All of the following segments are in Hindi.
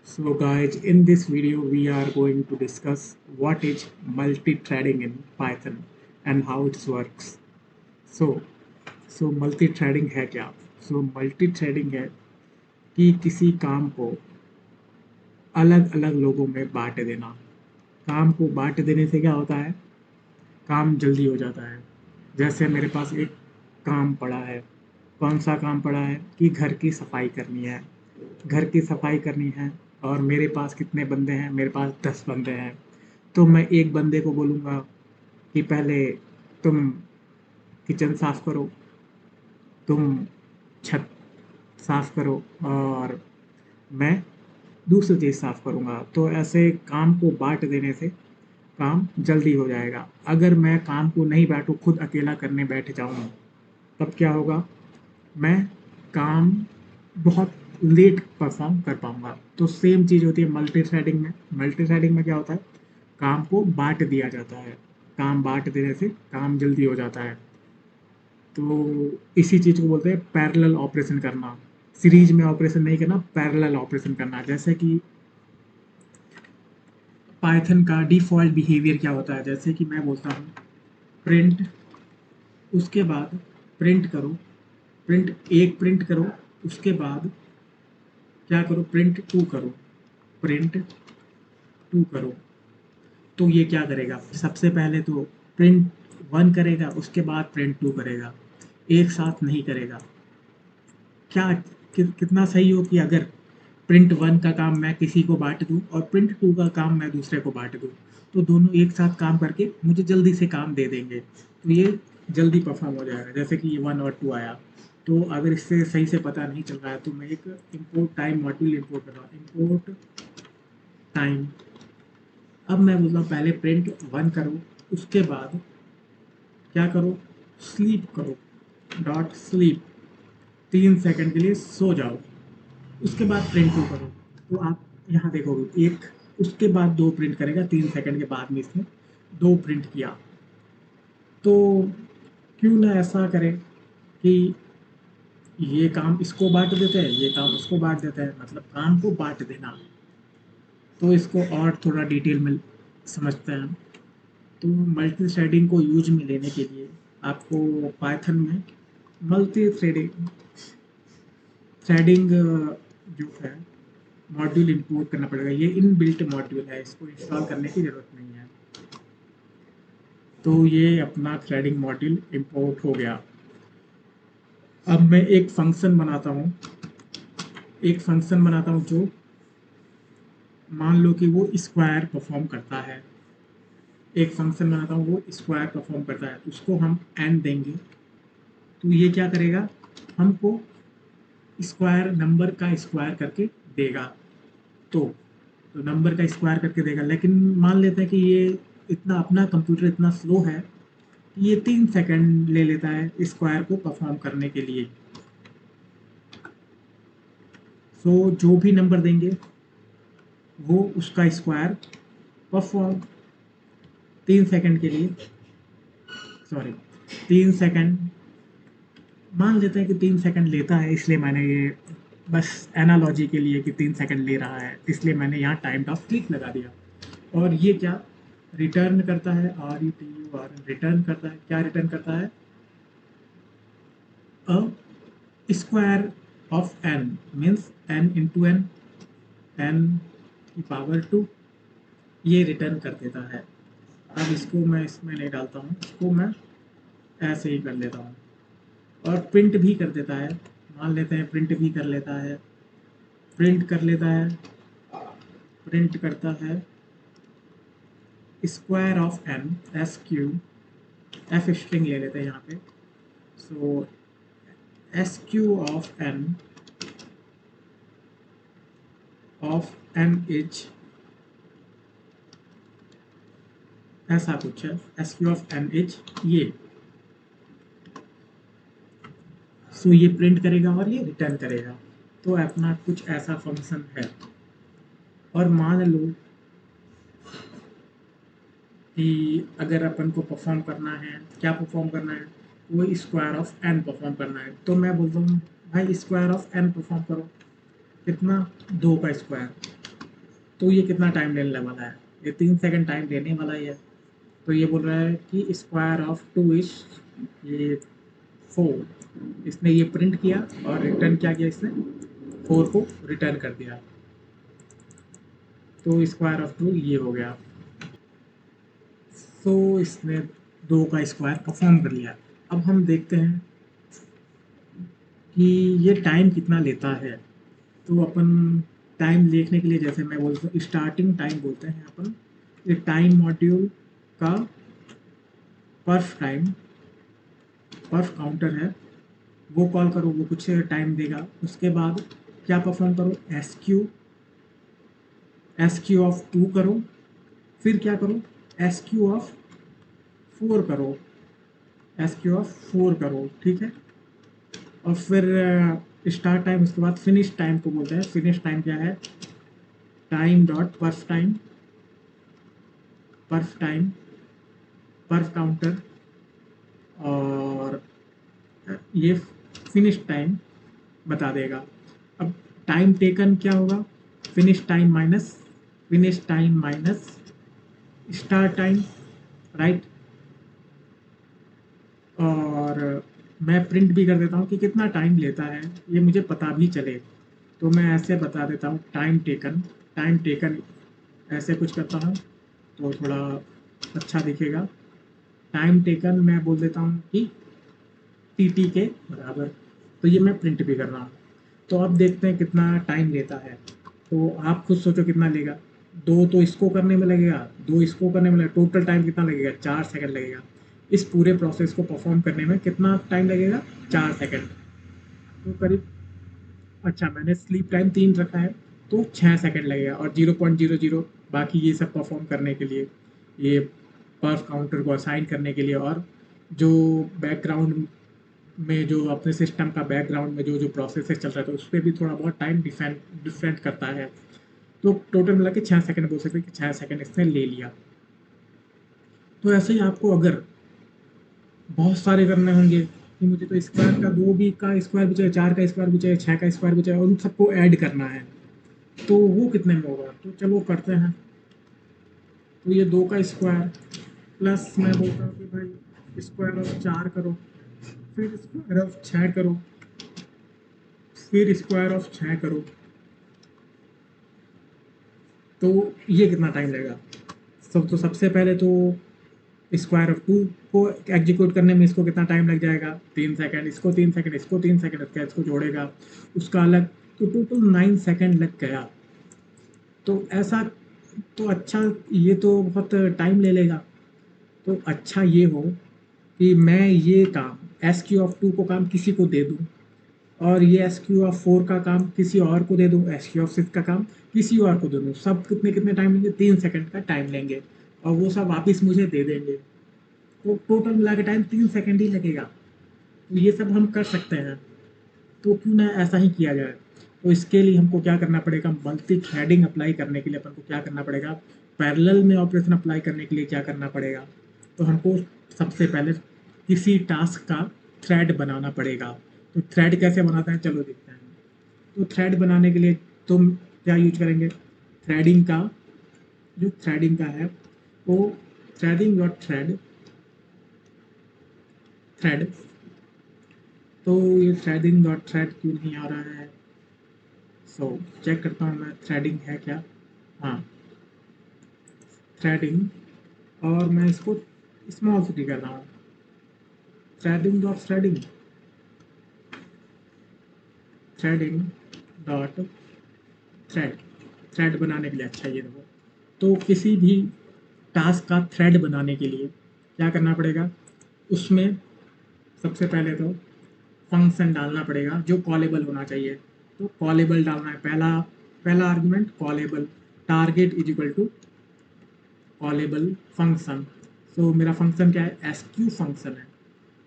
So guys, in this video we are going to discuss what is multi-threading in Python and how it works. So, multi-threading है क्या? multi-threading है कि किसी काम को अलग-अलग लोगों में बाँट देना। काम को बाँट देने से क्या होता है? काम जल्दी हो जाता है। जैसे मेरे पास एक काम पड़ा है। कौन सा काम पड़ा है? कि घर की सफाई करनी है। घर की सफाई करनी है और मेरे पास कितने बंदे हैं? मेरे पास 10 बंदे हैं। तो मैं एक बंदे को बोलूँगा कि पहले तुम किचन साफ करो, तुम छत साफ करो और मैं दूसरी चीज़ साफ करूँगा। तो ऐसे काम को बाँट देने से काम जल्दी हो जाएगा। अगर मैं काम को नहीं बाँटूँ, खुद अकेला करने बैठ जाऊँ, तब क्या होगा? मैं काम बहुत लेट परफॉर्म कर पाऊँगा। तो सेम चीज़ होती है मल्टी थ्रेडिंग में। मल्टी थ्रेडिंग में क्या होता है? काम को बाँट दिया जाता है। काम बाँट देने से काम जल्दी हो जाता है। तो इसी चीज़ को बोलते हैं पैरेलल ऑपरेशन करना। सीरीज में ऑपरेशन नहीं करना, पैरेलल ऑपरेशन करना। जैसे कि पाइथन का डिफ़ॉल्ट बिहेवियर क्या होता है? जैसे कि मैं बोलता हूँ प्रिंट, उसके बाद प्रिंट करो, प्रिंट करो, उसके बाद क्या करो? प्रिंट 2 करो, प्रिंट 2 करो। तो ये क्या करेगा? सबसे पहले तो प्रिंट 1 करेगा, उसके बाद प्रिंट 2 करेगा। एक साथ नहीं करेगा। क्या कितना सही हो कि अगर प्रिंट 1 का काम मैं किसी को बाँट दूँ और प्रिंट 2 का काम मैं दूसरे को बाँट दूँ। तो दोनों एक साथ काम करके मुझे जल्दी से काम दे देंगे। तो ये जल्दी परफ़ॉर्म हो जाएगा। जैसे कि 1 और 2 आया। तो अगर इससे सही से पता नहीं चल रहा है तो मैं एक इम्पोर्ट टाइम मॉड्यूल इम्पोर्ट कर रहा हूँ। Import time. अब मैं बोलता हूँ पहले प्रिंट 1 करो, उसके बाद क्या करो? स्लीप करो, डॉट स्लीप। 3 सेकंड के लिए सो जाओ। उसके बाद प्रिंट 2 करो। तो आप यहाँ देखोगे एक, उसके बाद 2 प्रिंट करेगा। 3 सेकंड के बाद में इसने 2 प्रिंट किया। तो क्यों ना ऐसा करें कि ये काम इसको बाँट देते हैं, ये काम उसको बाँट देते हैं, मतलब काम को बाँट देना। तो इसको और थोड़ा डिटेल में समझते हैं हम। तो मल्टी थ्रेडिंग को यूज में लेने के लिए आपको पाइथन में मल्टी थ्रेडिंग थ्रेडिंग जो है मॉड्यूल इंपोर्ट करना पड़ेगा। ये इनबिल्ट मॉड्यूल है, इसको इंस्टॉल करने की ज़रूरत नहीं है। तो ये अपना थ्रेडिंग मॉड्यूल इंपोर्ट हो गया। अब मैं एक फंक्शन बनाता हूँ, जो मान लो कि वो स्क्वायर परफॉर्म करता है। एक फंक्शन बनाता हूँ वो स्क्वायर परफॉर्म करता है, उसको हम एन देंगे। तो ये क्या करेगा? हमको स्क्वायर नंबर का स्क्वायर करके देगा। तो नंबर का स्क्वायर करके देगा। लेकिन मान लेते हैं कि ये इतना अपना कंप्यूटर इतना स्लो है कि ये 3 सेकंड ले लेता है स्क्वायर को परफॉर्म करने के लिए। सो जो भी नंबर देंगे वो उसका स्क्वायर परफॉर्म 3 सेकंड के लिए, सॉरी 3 सेकंड, मान लेते हैं कि 3 सेकंड लेता है, इसलिए मैंने ये बस एनालॉजी के लिए कि 3 सेकंड ले रहा है, इसलिए मैंने यहाँ टाइम ऑफ क्लिक लगा दिया। और ये क्या रिटर्न करता है? RETUR रिटर्न करता है। क्या रिटर्न करता है? A square of n means n into n की पावर 2 ये रिटर्न कर देता है। अब इसको मैं इसमें नहीं डालता हूँ, इसको मैं ऐसे ही कर लेता हूँ। और प्रिंट भी कर देता है। मान लेते हैं प्रिंट भी कर लेता है, प्रिंट कर लेता है, प्रिंट करता है square of n, S Q, F string ले लेते हैं यहाँ पे। So S Q of n is ऐसा कुछ है, S Q of n is ये। सो ये प्रिंट करेगा और ये रिटर्न करेगा। तो अपना कुछ ऐसा फंक्शन है। और मान लो कि अगर अपन को परफॉर्म करना है, क्या परफॉर्म करना है? वो स्क्वायर ऑफ n परफॉर्म करना है। तो मैं बोलता हूँ भाई स्क्वायर ऑफ n परफॉर्म करो। कितना? 2 का स्क्वायर। तो ये कितना टाइम लेने वाला है, ये 3 सेकंड टाइम लेने वाला है। तो ये बोल रहा है कि स्क्वायर ऑफ 2 इज ये 4। इसने ये प्रिंट किया और रिटर्न क्या किया, इसने 4 को रिटर्न कर दिया। तो स्क्वायर ऑफ 2 ये हो गया। तो इसने 2 का स्क्वायर परफॉर्म कर लिया। अब हम देखते हैं कि ये टाइम कितना लेता है। तो अपन टाइम देखने के लिए, जैसे मैं बोलता हूँ स्टार्टिंग टाइम बोलते हैं अपन, ये टाइम मॉड्यूल का पर्फ टाइम, पर्फ काउंटर है, वो कॉल करो, वो कुछ टाइम देगा। उसके बाद क्या परफॉर्म करो, एस क्यू ऑफ 2 करो, फिर क्या करो, एस क्यू ऑफ 4 करो, एस क्यू ऑफ 4 करो, ठीक है। और फिर स्टार्ट टाइम, उसके बाद फिनिश टाइम को बोलते हैं। फिनिश टाइम क्या है, time dot perf time, पर्फ time, perf counter, और ये फिनिश टाइम बता देगा। अब टाइम टेकन क्या होगा, finish time minus start time, right. और मैं प्रिंट भी कर देता हूँ कि कितना टाइम लेता है, ये मुझे पता भी चले। तो मैं ऐसे बता देता हूँ, टाइम टेकन ऐसे कुछ करता हूँ तो थोड़ा अच्छा दिखेगा। टाइम टेकन मैं बोल देता हूँ कि टी के बराबर। तो ये मैं प्रिंट भी कर रहा हूँ। तो अब देखते हैं कितना टाइम लेता है। तो आप खुद सोचो कितना लेगा। 2 तो इसको करने में लगेगा, 2 इसको करने में लगेगा, टोटल टाइम कितना लगेगा, 4 सेकंड लगेगा। इस पूरे प्रोसेस को परफॉर्म करने में कितना टाइम लगेगा, 4 सेकंड। तो करीब, अच्छा मैंने स्लीप टाइम 3 रखा है, तो 6 सेकंड लगेगा। और 0.00 बाकी ये सब परफॉर्म करने के लिए, ये पर्फ काउंटर को असाइन करने के लिए, और जो बैकग्राउंड में जो अपने सिस्टम का बैकग्राउंड में जो जो प्रोसेस चल रहा है, तो उस पर भी थोड़ा बहुत टाइम डिफरेंट करता है। तो टोटल मिला के 6 सेकंड बोल सकते हैं कि 6 सेकंड इसने ले लिया। तो ऐसे ही आपको अगर बहुत सारे करने होंगे कि मुझे तो स्क्वायर का 2 भी का स्क्वायर भी चाहिए, 4 का स्क्वायर भी चाहिए, 6 का स्क्वायर भी चाहिए, उन सबको ऐड करना है, तो वो कितने में होगा। तो चलो करते हैं। तो ये 2 का स्क्वायर प्लस मैं बोलता हूँ कि भाई स्क्वायर ऑफ 4 करो, फिर स्क्वायर ऑफ 6 करो, फिर स्क्वायर ऑफ 6 करो। तो ये कितना टाइम लगेगा। तो सबसे पहले तो स्क्वायर ऑफ 2 को एग्जीक्यूट करने में इसको कितना टाइम लग जाएगा, 3 सेकंड, इसको 3 सेकंड, इसको 3 सेकंड, उसका इसको जोड़ेगा, उसका अलग, तो टोटल 9 सेकंड लग गया। तो ऐसा, तो अच्छा, ये तो बहुत टाइम ले लेगा। तो अच्छा ये हो कि मैं ये काम एस क्यू ऑफ 2 को काम किसी को दे दूँ, और ये एस क्यू ऑफ 4 का काम किसी और को दे दूँ, एस क्यू ऑफ 6 का काम किसी और को दे दूँ। सब कितने कितने टाइम लेंगे, 3 सेकंड का टाइम लेंगे, और वो सब वापस मुझे दे देंगे। तो टोटल मिला के टाइम 3 सेकंड ही लगेगा। तो ये सब हम कर सकते हैं। तो क्यों ना ऐसा ही किया जाए। तो इसके लिए हमको क्या करना पड़ेगा, मल्टी थ्रेडिंग अप्लाई करने के लिए अपन को क्या करना पड़ेगा, पैरेलल में ऑपरेशन अप्लाई करने के लिए क्या करना पड़ेगा। तो हमको सबसे पहले किसी टास्क का थ्रेड बनाना पड़ेगा। तो थ्रेड कैसे बनाते हैं, चलो देखते हैं। तो थ्रेड बनाने के लिए तुम क्या यूज करेंगे, थ्रेडिंग का, जो थ्रेडिंग का है वो थ्रेडिंग डॉट थ्रेड, थ्रेड। तो ये थ्रेडिंग डॉट थ्रेड क्यों नहीं आ रहा है, सो चेक करता हूँ मैं थ्रेडिंग है क्या। हाँ, थ्रेडिंग, और मैं इसको स्मॉल सिटी कर रहा हूँ, threading dot threading, threading dot thread, thread बनाने के लिए। अच्छा ये देखो, तो किसी भी टास्क का थ्रेड बनाने के लिए क्या करना पड़ेगा, उसमें सबसे पहले तो फंक्शन डालना पड़ेगा जो कॉलेबल होना चाहिए। तो कॉलेबल डालना है, पहला पहला argument callable, target is equal to callable function. So मेरा फंक्शन क्या है, एस क्यू फंक्शन है,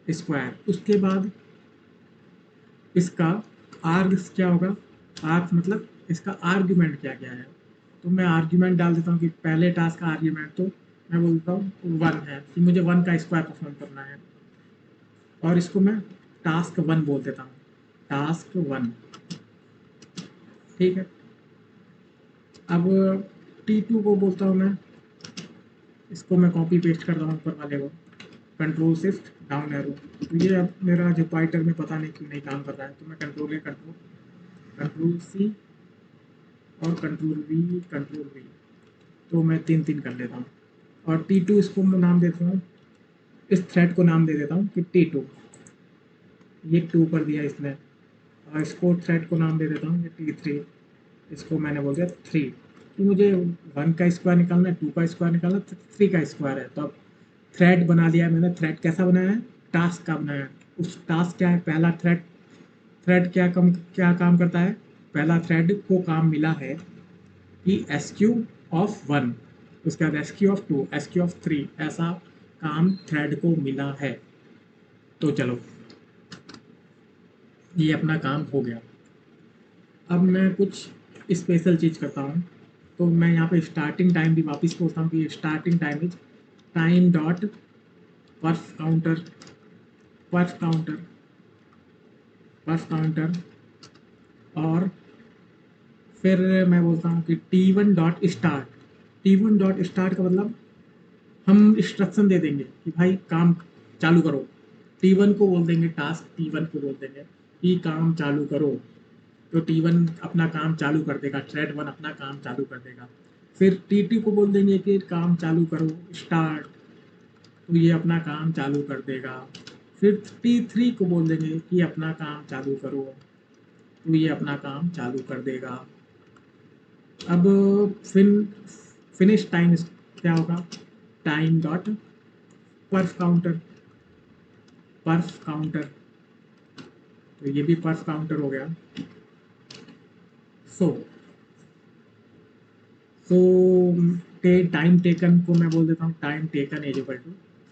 स्क्वायर। उसके बाद इसका आर्ग्स क्या होगा, आर्ग्स मतलब इसका आर्ग्यूमेंट क्या क्या है। तो मैं आर्ग्यूमेंट डाल देता हूँ कि पहले टास्क का आर्ग्यूमेंट तो मैं बोलता हूँ 1 है, कि मुझे 1 का स्क्वायर परफॉर्म करना है, और इसको मैं टास्क 1 बोल देता हूँ, टास्क 1, ठीक है। अब T2 को बोलता हूँ मैं, इसको मैं कॉपी पेस्ट कर रहा हूँ ऊपर वाले को, कंट्रोल शिफ्ट डाउन एरो। तो ये अब मेरा जुपाइटर में पता नहीं क्यों नहीं काम कर रहा है, तो मैं कंट्रोल सी और कंट्रोल वी, तो मैं 3 कर लेता हूँ। और T2 इसको मैं नाम देता हूँ, इस थ्रेड को नाम दे देता हूँ कि T2, ये 2 कर दिया इसने। और इसको थ्रेड को नाम दे देता हूँ कि T3, इसको मैंने बोल दिया 3। तो मुझे 1 का स्क्वायर निकालना है, 2 का स्क्वायर निकालना है, 3 का स्क्वायर है। तो अब थ्रेड बना दिया मैंने। थ्रेड कैसा बनाया है? टास्क का बनाया है। उस टास्क क्या है? पहला थ्रेड थ्रेड क्या काम करता है? पहला थ्रेड को काम मिला है कि SQ ऑफ 1, उसके बाद SQ ऑफ 2, SQ ऑफ 3, ऐसा काम थ्रेड को मिला है। तो चलो, ये अपना काम हो गया। अब मैं कुछ स्पेशल चीज़ करता हूँ। तो मैं यहाँ पे स्टार्टिंग टाइम भी वापस पूछता हूँ कि starting time is time dot perf counter और फिर मैं बोलता हूँ कि T1 dot start. T1 dot start का मतलब हम इंस्ट्रक्शन दे देंगे कि भाई काम चालू करो। T1 को बोल देंगे, टास्क T1 को बोल देंगे कि काम चालू करो। तो T1 अपना काम चालू कर देगा, थ्रेड 1 अपना काम चालू कर देगा। फिर T2 को बोल देंगे कि काम चालू करो, स्टार्ट, तो ये अपना काम चालू कर देगा। फिर T3 को बोल देंगे कि अपना काम चालू करो, तो ये अपना काम चालू कर देगा। अब फिनिश टाइम क्या होगा? टाइम डॉट पर्फ काउंटर, तो ये भी पर्फ काउंटर हो गया। सो टाइम टेकन को मैं बोल देता हूँ time taken is equal to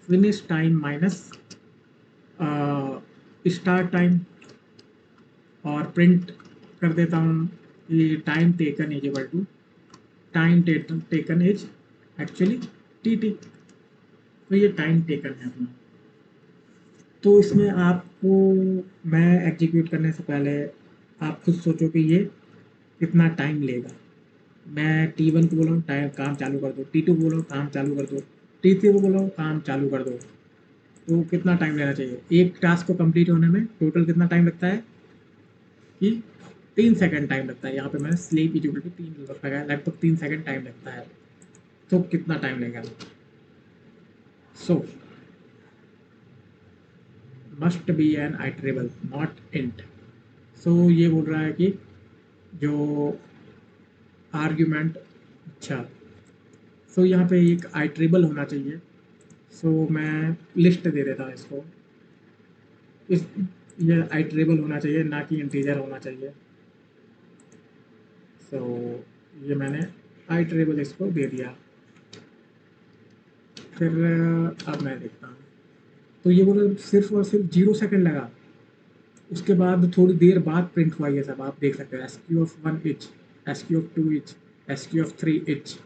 finish time minus start time, और प्रिंट कर देता हूँ कि time taken is equal to time taken is actually TT। तो ये टाइम टेकन है अपना। तो इसमें आपको, मैं एग्जीक्यूट करने से पहले आप खुद सोचो कि ये कितना टाइम लेगा। मैं T1 को बोला हूँ टाइम काम चालू कर दो, T2 को बोला हूँ काम चालू कर दो, T3 को बोला हूँ काम चालू कर दो। तो कितना टाइम लेना चाहिए? एक टास्क को कंप्लीट होने में टोटल कितना टाइम लगता है कि 3 सेकंड टाइम लगता है। यहाँ पे मैंने स्लीप इक्वल टू 3 लगाया, लगभग 3 सेकंड टाइम लगता है। तो कितना टाइम लगेगा? So must be an iterable not int. So ये बोल रहा है कि जो आर्ग्यूमेंट, अच्छा, सो यहाँ पे एक आइटरेबल होना चाहिए। सो मैं लिस्ट दे देता हूँ इसको, इस ये आइटरेबल होना चाहिए, ना कि इंटीजर होना चाहिए। सो ये मैंने आइटरेबल इसको दे दिया। फिर अब मैं देखता हूँ, तो ये बोला सिर्फ और सिर्फ 0 सेकंड लगा। उसके बाद थोड़ी देर बाद प्रिंट हुआ ये सब, आप देख सकते हैं। SQ of 1 each, SQ of 2 each, SQ of 3 each,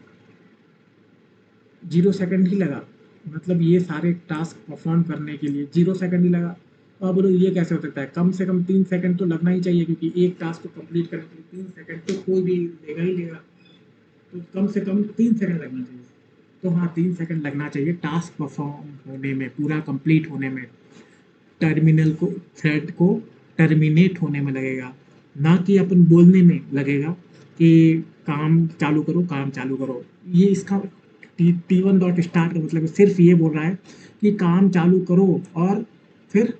0 second ही लगा। मतलब ये सारे टास्क परफॉर्म करने के लिए 0 सेकंड ही लगा। तो आप बोलो ये कैसे हो सकता है? कम से कम 3 सेकंड तो लगना ही चाहिए, क्योंकि एक टास्क को कंप्लीट करने के लिए 3 सेकंड तो कोई भी लेगा ही लेगा। तो कम से कम 3 सेकंड लगना चाहिए। तो हाँ, 3 सेकंड लगना चाहिए टास्क परफॉर्म होने में, पूरा कंप्लीट होने में। टर्मिनल को, थ्रेड को टर्मिनेट होने में लगेगा, ना कि अपन बोलने में लगेगा कि काम चालू करो, काम चालू करो। ये इसका T1 डॉट स्टार्ट का मतलब सिर्फ ये बोल रहा है कि काम चालू करो, और फिर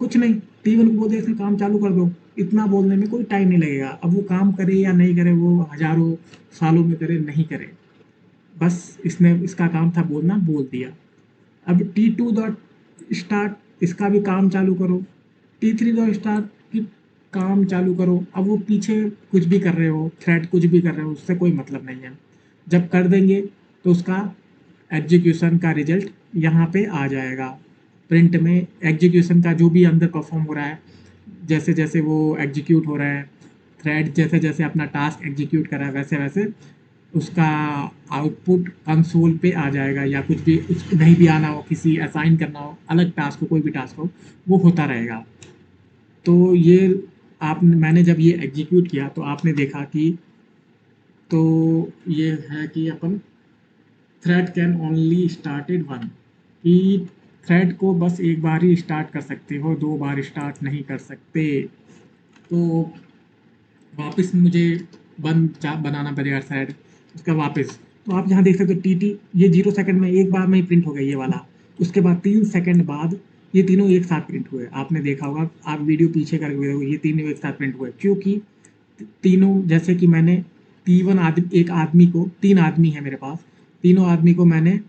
कुछ नहीं, T1 को बोल दे काम चालू कर दो। इतना बोलने में कोई टाइम नहीं लगेगा। अब वो काम करे या नहीं करे, वो हजारों सालों में करे नहीं करे, बस इसने, इसका काम था बोलना, बोल दिया। अब T2 डॉट स्टार्ट, इसका भी काम चालू करो। T3 डॉट स्टार्ट की काम चालू करो। अब वो पीछे कुछ भी कर रहे हो, थ्रेड कुछ भी कर रहे हो, उससे कोई मतलब नहीं है। जब कर देंगे तो उसका एग्जीक्यूशन का रिजल्ट यहाँ पे आ जाएगा। प्रिंट में एग्जीक्यूशन का जो भी अंदर परफॉर्म हो रहा है, जैसे जैसे वो एग्जीक्यूट हो रहा है, थ्रेड जैसे जैसे अपना टास्क एग्जीक्यूट कर रहा है, वैसे वैसे उसका आउटपुट कंसोल पे आ जाएगा। या कुछ भी उसको नहीं भी आना हो, किसी असाइन करना हो, अलग टास्क हो, कोई भी टास्क हो, वो होता रहेगा। तो ये आपने, मैंने जब ये एग्जीक्यूट किया तो आपने देखा कि तो ये है कि अपन thread can only started one, कि थ्रेड को बस एक बार ही स्टार्ट कर सकते हो, 2 बार स्टार्ट नहीं कर सकते। तो वापस मुझे बनाना पड़ेगा थ्रेड, उसका वापस। तो आप यहाँ देख सकते हो टी ये 0 सेकंड में एक बार में ही प्रिंट हो गया ये वाला। उसके बाद 3 सेकंड बाद ये तीनों एक साथ प्रिंट हुए। आपने देखा होगा, आप वीडियो पीछे करके देखो, ये तीनों एक साथ प्रिंट हुए, क्योंकि तीनों जैसे कि मैंने एक आदमी को, 3 आदमी है मेरे पास, तीनों आदमी को मैंने,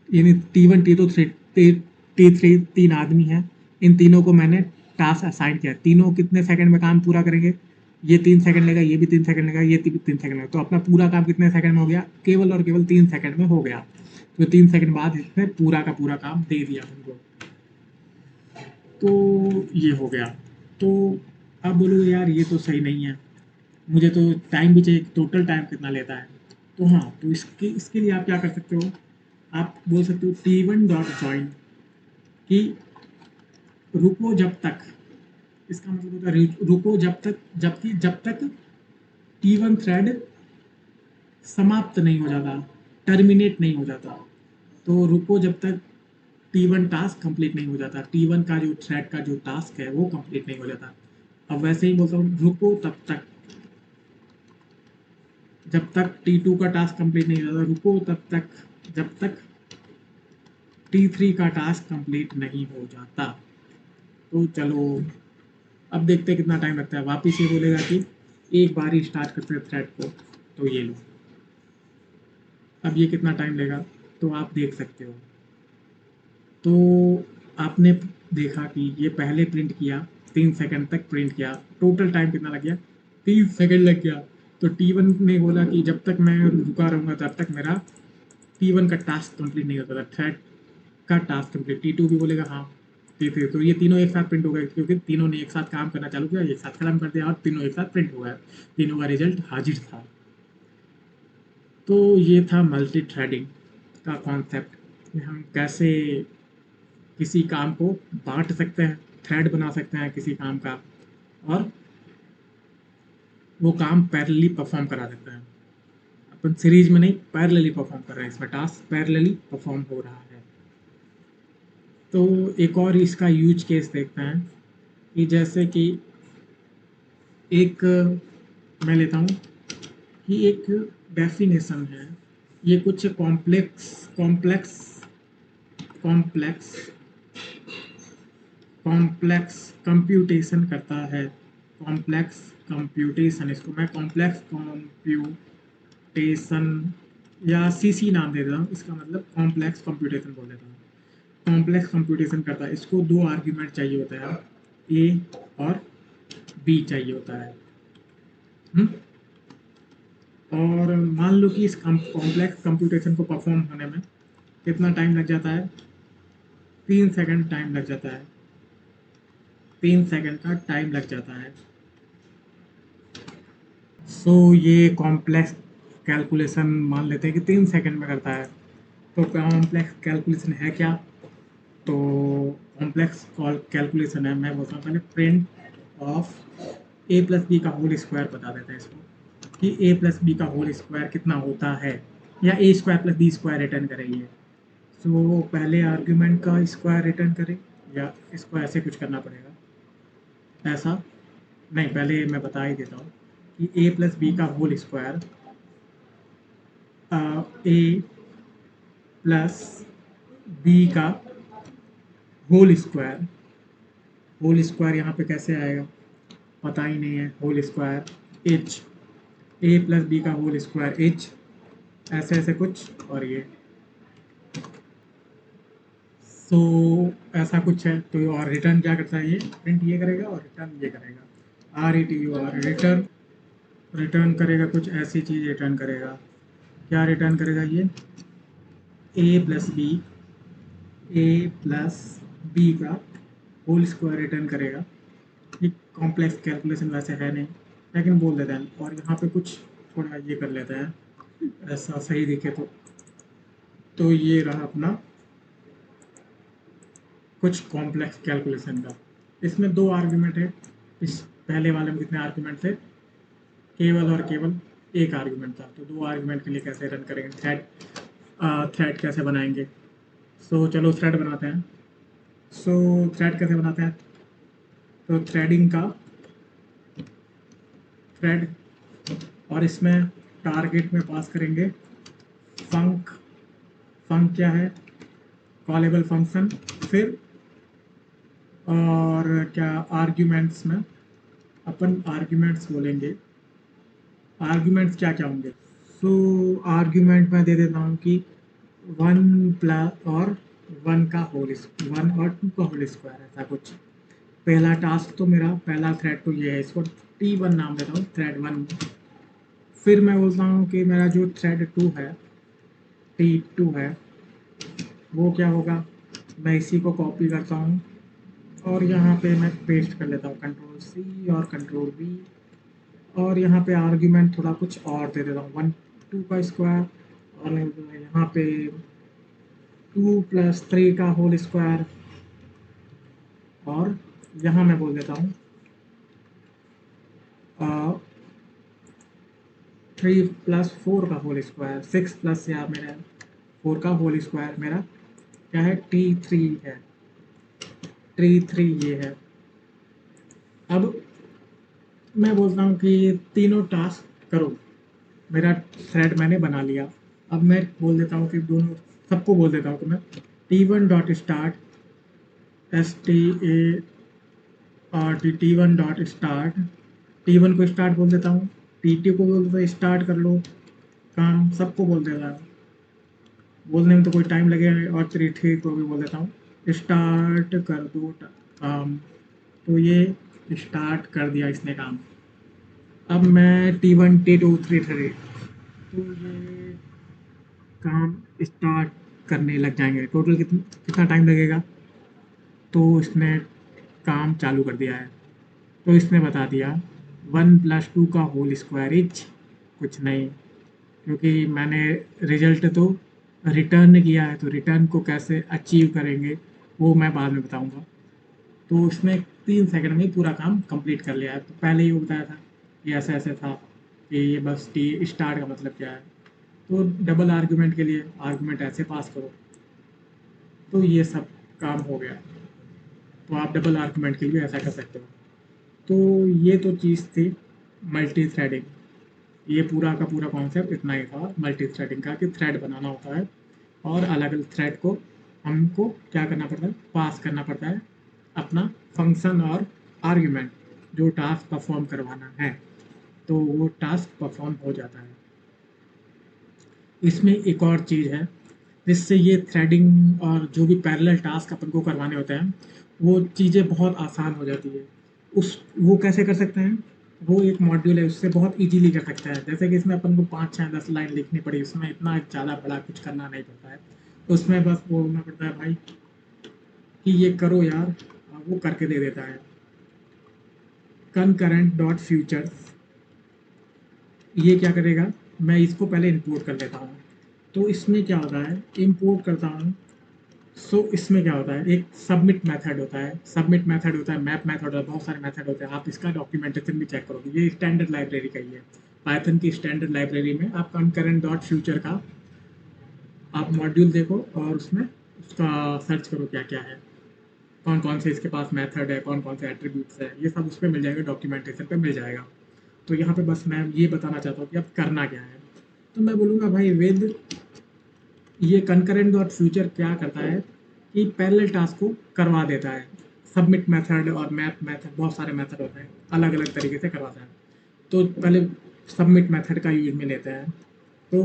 यानी T1 T2 T3 3 आदमी हैं, इन तीनों को मैंने टास्क असाइन किया। तीनों कितने सेकंड में काम पूरा करेंगे? ये 3 सेकंड लेगा, ये भी 3 सेकंड लेगा, ये 3 सेकंड लेगा। तो अपना पूरा काम कितने सेकंड में हो गया? केवल और केवल 3 सेकंड में हो गया। तो 3 सेकंड बाद इसने पूरा का पूरा काम दे दिया हमको। तो ये हो गया। तो अब बोलोगे यार ये तो सही नहीं है, मुझे तो टाइम भी चाहिए, टोटल टाइम कितना लेता है? तो हाँ, तो इसके लिए आप क्या कर सकते हो, आप बोल सकते हो T1 डॉट ज्वाइन, कि रुको जब तक, इसका मतलब होता है रुको जब तक, जब तक T1 थ्रेड समाप्त नहीं हो जाता, टर्मिनेट नहीं हो जाता। तो रुको जब तक T1 टास्क कंप्लीट नहीं हो जाता, T1 का जो थ्रेड का जो टास्क है वो कंप्लीट नहीं हो जाता। अब वैसे ही बोलता हूँ, रुको तब तक, जब तक T2 का टास्क कंप्लीट नहीं हो जाता, रुको तब तक जब तक T3 का टास्क कंप्लीट नहीं हो जाता। तो चलो अब देखते हैं कितना टाइम लगता है। वापिस ये बोलेगा कि एक बार ही स्टार्ट करते हैं थ्रेड को। तो ये लो, अब ये कितना टाइम लेगा तो आप देख सकते हो। तो आपने देखा कि ये पहले प्रिंट किया, 3 सेकंड तक प्रिंट किया, टोटल टाइम कितना लग गया? 30 सेकंड लग गया। तो T1 ने बोला कि जब तक मैं रुका रहूँगा तब तक मेरा T1 का टास्क कंप्लीट नहीं होता था, थ्रेड का टास्क कंप्लीट। T2 भी बोलेगा हाँ, T3। तो ये तीनों एक साथ प्रिंट हो गए, क्योंकि तीनों ने एक साथ काम करना चालू किया, एक साथ खत्म कर दिया और तीनों एक साथ प्रिंट हो गया, तीनों का रिजल्ट हाजिर था। तो ये था मल्टी थ्रेडिंग का कॉन्सेप्ट, कि हम कैसे किसी काम को बांट सकते हैं, थ्रेड बना सकते हैं किसी काम का, और वो काम पैरेलली परफॉर्म करा सकते हैं। अपन सीरीज में नहीं, पैरेलली परफॉर्म कर रहे हैं, इसमें टास्क पैरेलली परफॉर्म हो रहा है। तो एक और इसका यूज केस देखते हैं, कि जैसे कि एक मैं लेता हूँ कि एक डेफिनेशन है, ये कुछ complex complex complex complex computation करता है। कॉम्प्लेक्स कंप्यूटेशन, इसको मैं कॉम्प्लेक्स कंप्यूटेशन या सीसी नाम दे देता हूँ, इसका मतलब कॉम्प्लेक्स कंप्यूटेशन बोल देता हूँ। कॉम्प्लेक्स कंप्यूटेशन करता है, इसको 2 आर्ग्यूमेंट चाहिए होता है, ए और बी चाहिए होता है। और मान लो कि इस कॉम्प्लेक्स कंप्यूटेशन को परफॉर्म होने में कितना टाइम लग जाता है? 3 सेकंड टाइम लग जाता है, 3 सेकंड का टाइम लग जाता है। सो ये कॉम्प्लेक्स कैलकुलेशन मान लेते हैं कि 3 सेकंड में करता है। तो कॉम्प्लेक्स कैलकुलेशन है क्या? तो कॉम्प्लेक्स कैलकुलेशन है, मैं बोलता हूँ पहले print of A plus B का होल स्क्वायर बता देते हैं इसको, कि ए प्लस बी का होल स्क्वायर कितना होता है, या A square plus B square return करेंगे। सो पहले आर्ग्यूमेंट का स्क्वायर रिटर्न करें, या इसको ऐसे कुछ करना पड़ेगा? ऐसा नहीं, पहले मैं बता ही देता हूँ कि ए प्लस बी का होल स्क्वायर, ए प्लस बी का होल स्क्वायर यहाँ पे कैसे आएगा पता ही नहीं है। होल स्क्वायर एच, ए प्लस बी का होल स्क्वायर एच, ऐसे ऐसे कुछ, और ये सो ऐसा कुछ है। तो और रिटर्न क्या करता है? ये प्रिंट ये करेगा और रिटर्न ये करेगा, R E T U R, return. Return करेगा कुछ ऐसी चीज़ रिटर्न करेगा। क्या रिटर्न करेगा ये? ए प्लस बी, ए प्लस बी का होल स्क्वायर रिटर्न करेगा। ये कॉम्प्लेक्स कैलकुलेशन वैसे है नहीं, लेकिन बोल देते हैं। और यहाँ पे कुछ थोड़ा ये कर लेते हैं, ऐसा सही दिखे तो ये रहा अपना कुछ कॉम्प्लेक्स कैलकुलेशन का। इसमें 2 आर्ग्यूमेंट है। इस पहले वाले में कितने आर्ग्यूमेंट थे? केवल और केवल एक आर्गुमेंट था, तो 2 आर्गुमेंट के लिए कैसे रन करेंगे थ्रेड कैसे बनाएंगे। सो चलो थ्रेड बनाते हैं। सो थ्रेड कैसे बनाते हैं, तो थ्रेडिंग का थ्रेड, और इसमें टारगेट में पास करेंगे फंक। फंक क्या है, कॉलेबल फंक्शन। फिर और क्या आर्ग्यूमेंट्स में अपन आर्ग्यूमेंट्स बोलेंगे। आर्ग्यूमेंट्स क्या क्या होंगे, सो आर्ग्यूमेंट में दे देता हूँ कि 1 और 1 का होल 1 और 2 का होल स्क्वायर, ऐसा कुछ। पहला टास्क तो मेरा पहला थ्रेड तो ये है, इसको T1 नाम देता हूँ, थ्रेड 1। फिर मैं बोलता हूँ कि मेरा जो थ्रेड 2 है, T2 है, वो क्या होगा, मैं इसी को कॉपी करता हूँ और यहाँ पे मैं पेस्ट कर लेता हूँ Ctrl+C और Ctrl+V, और यहाँ पे आर्ग्यूमेंट थोड़ा कुछ और दे देता हूँ 1 2 का स्क्वायर, और यहाँ पे 2 + 3 का होल स्क्वायर, और यहाँ मैं बोल देता हूँ 3 + 4 का होल स्क्वायर, 6 प्लस या मेरा 4 का होल स्क्वायर मेरा क्या है, T3 है, T3 ये है। अब मैं बोलता हूँ कि ये तीनों टास्क करो, मेरा थ्रेड मैंने बना लिया। अब मैं बोल देता हूँ कि दोनों सबको बोल देता हूँ कि मैं T1 dot start T1 dot start, T1 को स्टार्ट बोल देता हूँ, T2 को बोल देता हूँ स्टार्ट कर लो काम, सबको बोल देता हूँ, बोलने में तो कोई टाइम लगेगा, और T3 को भी बोल देता हूँ स्टार्ट कर दो काम। तो ये स्टार्ट कर दिया इसने काम। अब मैं T1 T2 T3, तो ये काम स्टार्ट करने लग जाएंगे। टोटल कितना टाइम लगेगा, तो इसने काम चालू कर दिया है। तो इसने बता दिया 1 + 2 का होल स्क्वायर इज कुछ नहीं, क्योंकि मैंने रिजल्ट तो रिटर्न किया है, तो रिटर्न को कैसे अचीव करेंगे वो मैं बाद में बताऊंगा। तो उसने 3 सेकंड में पूरा काम कंप्लीट कर लिया है। तो पहले ही वो बताया था कि ऐसे ऐसे था कि ये बस टी स्टार्ट का मतलब क्या है। तो डबल आर्गुमेंट के लिए आर्गुमेंट ऐसे पास करो, तो ये सब काम हो गया। तो आप डबल आर्गुमेंट के लिए ऐसा कर सकते हो। तो ये तो चीज़ थी मल्टी थ्रेडिंग। ये पूरा का पूरा कॉन्सेप्ट इतना ही था मल्टी थ्रेडिंग का, कि थ्रेड बनाना होता है और अलग अलग थ्रेड को हमको क्या करना पड़ता है, पास करना पड़ता है अपना फंक्शन और आर्ग्यूमेंट, जो टास्क परफॉर्म करवाना है, तो वो टास्क परफॉर्म हो जाता है। इसमें एक और चीज़ है जिससे ये थ्रेडिंग और जो भी पैरेलल टास्क अपन को करवाने होते हैं, वो चीज़ें बहुत आसान हो जाती है। उस वो कैसे कर सकते हैं, वो एक मॉड्यूल है, उससे बहुत इजीली कर सकते हैं। जैसे कि इसमें अपन को 5 6 10 लाइन लिखनी पड़ी, उसमें इतना ज़्यादा बड़ा कुछ करना नहीं पड़ता है। उसमें बस बोलना पड़ता है भाई कि ये करो यार, और वो करके दे देता है। concurrent डॉट फ्यूचर्स, ये क्या करेगा, मैं इसको पहले इंपोर्ट कर लेता हूँ। तो इसमें क्या होता है, इंपोर्ट करता हूँ। सो इसमें क्या होता है, एक सबमिट मेथड होता है, सबमिट मेथड होता है, मैप मेथड होता है, बहुत सारे मेथड होते हैं। आप इसका डॉक्यूमेंटेशन भी चेक करोगे, ये स्टैंडर्ड लाइब्रेरी का ही है। पाइथन की स्टैंडर्ड लाइब्रेरी में आप concurrent डॉट फ्यूचर का आप मॉड्यूल देखो, और उसमें उसका सर्च करो क्या क्या है, कौन कौन से इसके पास मेथड है, कौन कौन से एट्रीब्यूट्स है, ये सब उस पर मिल जाएगा, डॉक्यूमेंटेशन पे मिल जाएगा। तो यहाँ पे बस मैं ये बताना चाहता हूँ कि अब करना क्या है। तो मैं बोलूँगा भाई विद ये concurrent डॉट फ्यूचर क्या करता है कि पैरेलल टास्क को करवा देता है। सबमिट मेथड और मैप मेथड, बहुत सारे मेथड होते हैं, अलग अलग तरीके से करवाता है। तो पहले सबमिट मेथड का यूज में लेते हैं। तो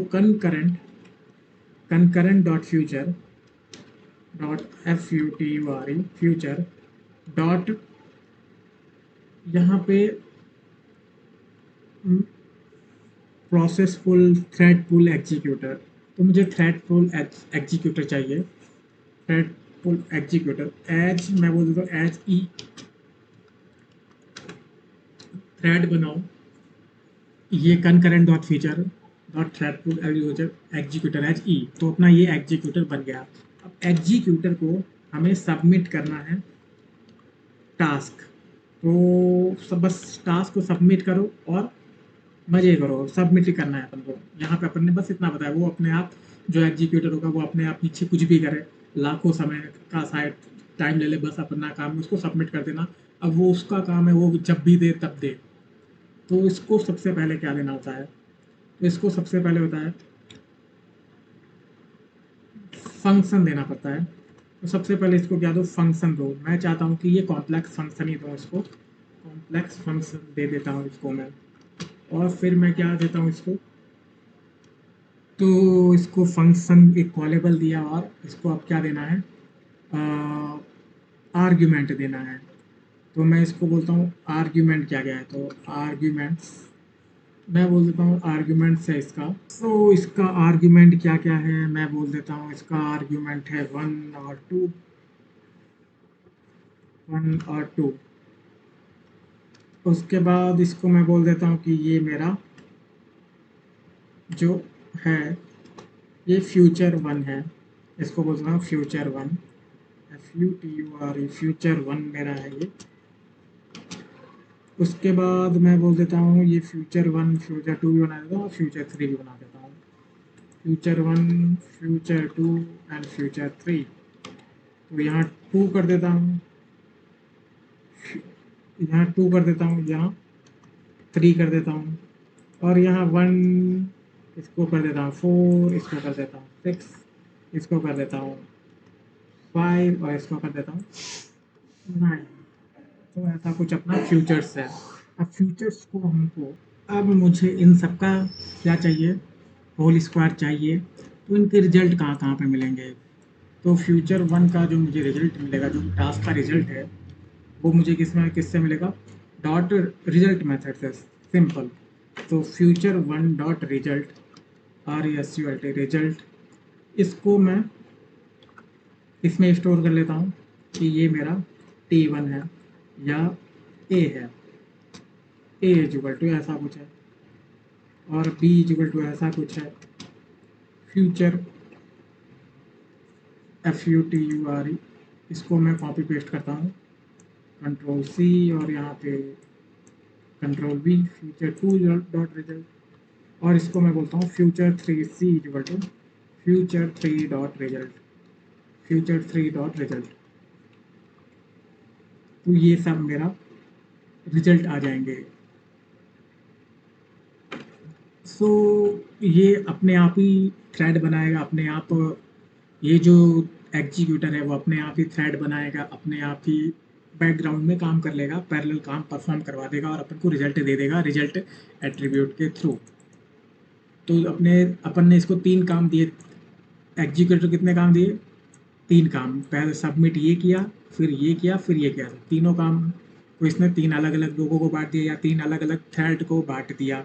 concurrent dot future dot FUTURE future dot, यहाँ पे process full thread pool executor, तो मुझे थ्रेड पुल एग्जीक्यूटर चाहिए। थ्रेड पुल एग्जीक्यूटर एज, मैं बोल देता हूँ एज ई, थ्रेड बनाओ, ये concurrent dot feature dot thread pool executor as E, तो अपना ये एग्जीक्यूटर बन गया। अब एग्जीक्यूटर को हमें सबमिट करना है टास्क, तो सब बस टास्क को सबमिट करो और मजे करो, सबमिट ही करना है अपन को। यहाँ पे अपन ने बस इतना बताया, वो अपने आप जो एग्जीक्यूटर होगा वो अपने आप पीछे कुछ भी करे, लाखों समय का शायद टाइम ले ले, बस अपना काम है उसको सबमिट कर देना। अब वो उसका काम है, वो जब भी दे तब दे। तो इसको सबसे पहले क्या देना होता है, तो इसको सबसे पहले होता है फंक्शन देना पड़ता है। तो सबसे पहले इसको क्या दो, फंक्शन दो। मैं चाहता हूँ कि ये कॉम्प्लेक्स फंक्शन ही दो, इसको कॉम्प्लेक्स फंक्शन दे देता हूँ इसको मैं। और फिर मैं क्या देता हूँ इसको, तो इसको फंक्शन एक कॉलेबल दिया, और इसको अब क्या देना है, आर्ग्यूमेंट देना है। तो मैं इसको बोलता हूँ आर्ग्यूमेंट क्या गया है, तो आर्ग्यूमेंट्स मैं बोल देता हूँ आर्ग्यूमेंट्स है इसका। तो इसका आर्ग्यूमेंट क्या क्या है, मैं बोल देता हूँ इसका आर्ग्यूमेंट है 1 और 2, 1 और 2। उसके बाद इसको मैं बोल देता हूँ कि ये मेरा जो है ये फ्यूचर 1 है। इसको बोलता हूँ फ्यूचर 1, FUTURE, फ्यूचर 1 मेरा है ये। उसके बाद मैं बोल देता हूँ ये फ्यूचर 1 फ्यूचर 2 भी बना देता हूँ, फ्यूचर 3 भी बना देता हूँ। Future 1, future 2 and future 3। तो यहाँ 2 कर देता हूँ, यहाँ 2 कर देता हूँ, यहाँ 3 कर देता हूँ, और यहाँ 1 इसको कर देता हूँ, 4 इसको कर देता हूँ, 6 इसको कर देता हूँ, 5 और इसको कर देता हूँ 9। तो ऐसा कुछ अपना फ्यूचर्स है। अब फ्यूचर्स को हमको, अब मुझे इन सब का क्या चाहिए, होल स्क्वायर चाहिए। तो इनके रिजल्ट कहाँ कहाँ पे मिलेंगे, तो फ्यूचर 1 का जो मुझे रिजल्ट मिलेगा, जो टास्क का रिजल्ट है, वो मुझे किससे मिलेगा, डॉट रिजल्ट मेथड से, सिंपल। तो future 1 dot result, RESULT result, इसको मैं इसमें स्टोर कर लेता हूँ कि ये मेरा T1 है या A है, A इज इक्वल टू ऐसा कुछ है, और B इज इक्वल टू ऐसा कुछ है। फ्यूचर FUTURE, इसको मैं कॉपी पेस्ट करता हूँ, Ctrl+C, और यहाँ पे Ctrl+V, फ्यूचर 2 डॉट रिजल्ट, और इसको मैं बोलता हूँ future 3C equal to future 3 dot result, future 3 dot result. तो ये सब मेरा रिजल्ट आ जाएंगे। सो ये अपने आप ही थ्रेड बनाएगा, अपने आप ये जो एग्जीक्यूटर है वो अपने आप ही थ्रेड बनाएगा, अपने आप ही बैकग्राउंड में काम कर लेगा, पैरेलल काम परफॉर्म करवा देगा, और अपन को रिजल्ट दे देगा, रिजल्ट एट्रीब्यूट के थ्रू। तो अपन ने इसको 3 काम दिए, एग्जीक्यूटर कितने काम दिए, 3 काम। पहले सबमिट ये किया, फिर ये किया, फिर ये किया। तीनों काम को इसने 3 अलग अलग लोगों को बांट दिया, या 3 अलग अलग थ्रेड को बांट दिया।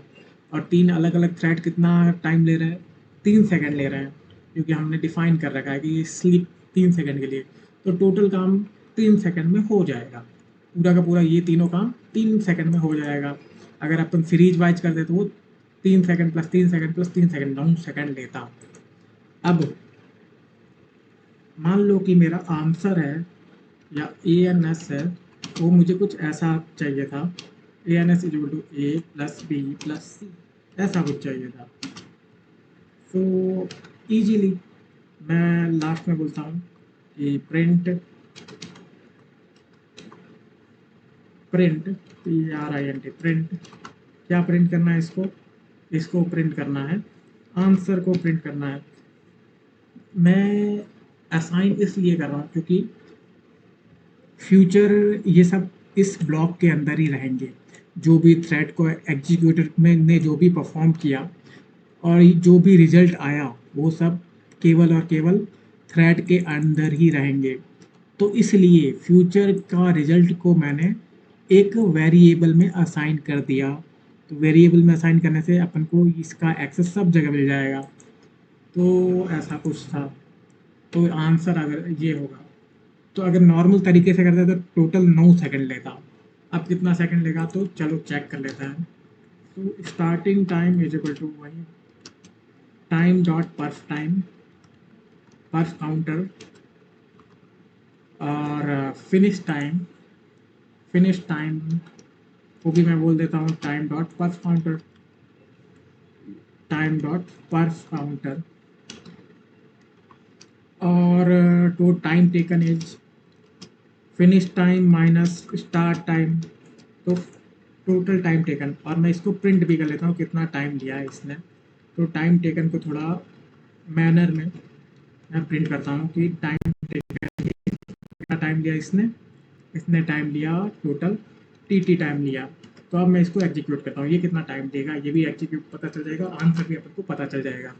और 3 अलग अलग थ्रेड कितना टाइम ले रहे हैं, 3 सेकंड ले रहे हैं, क्योंकि हमने डिफाइन कर रखा है कि ये स्लीप 3 सेकंड के लिए। तो टोटल काम 3 सेकंड में हो जाएगा, पूरा का पूरा ये तीनों काम 3 सेकंड में हो जाएगा। अगर अपन सीरीज वाइज कर दे तो वो 3 second plus 3 second plus 3 second 9 second लेता। अब मान लो कि मेरा आंसर है या ANS है, वो मुझे कुछ ऐसा चाहिए था, ANS इक्वल टू A+B+C, ऐसा कुछ चाहिए था। तो इजीली मैं लास्ट में बोलता हूँ कि प्रिंट प्रिंट PRINT प्रिंट, क्या प्रिंट करना है इसको, इसको प्रिंट करना है, आंसर को प्रिंट करना है। मैं असाइन इसलिए कर रहा हूँ क्योंकि फ्यूचर ये सब इस ब्लॉक के अंदर ही रहेंगे। जो भी थ्रेड को एग्जीक्यूटर में ने जो भी परफॉर्म किया और जो भी रिजल्ट आया, वो सब केवल और केवल थ्रेड के अंदर ही रहेंगे। तो इसलिए फ्यूचर का रिजल्ट को मैंने एक वेरिएबल में असाइन कर दिया। तो वेरिएबल में असाइन करने से अपन को इसका एक्सेस सब जगह मिल जाएगा। तो ऐसा कुछ था। तो आंसर अगर ये होगा, तो अगर नॉर्मल तरीके से करते तो टोटल 9 सेकंड लेता। अब कितना सेकंड लेगा, तो चलो चेक कर लेते हैं। तो starting time is equal to वही time dot perf time, perf counter, और फिनिश टाइम को भी मैं बोल देता हूँ time dot perf counter. Time dot perf counter और तो time taken is finish time minus start time, तो टोटल टाइम टेकन। और मैं इसको प्रिंट भी कर लेता हूँ कितना टाइम लिया है इसने। तो टाइम टेकन को थोड़ा मैनर में मैं प्रिंट करता हूँ कि टाइम टेकन कितना टाइम लिया इसने। इसने टाइम लिया टोटल टी टाइम लिया। तो अब मैं इसको एग्जीक्यूट करता हूँ, ये कितना टाइम देगा ये भी एग्जीक्यूट पता चल जाएगा, आंसर भी अपन को पता चल जाएगा।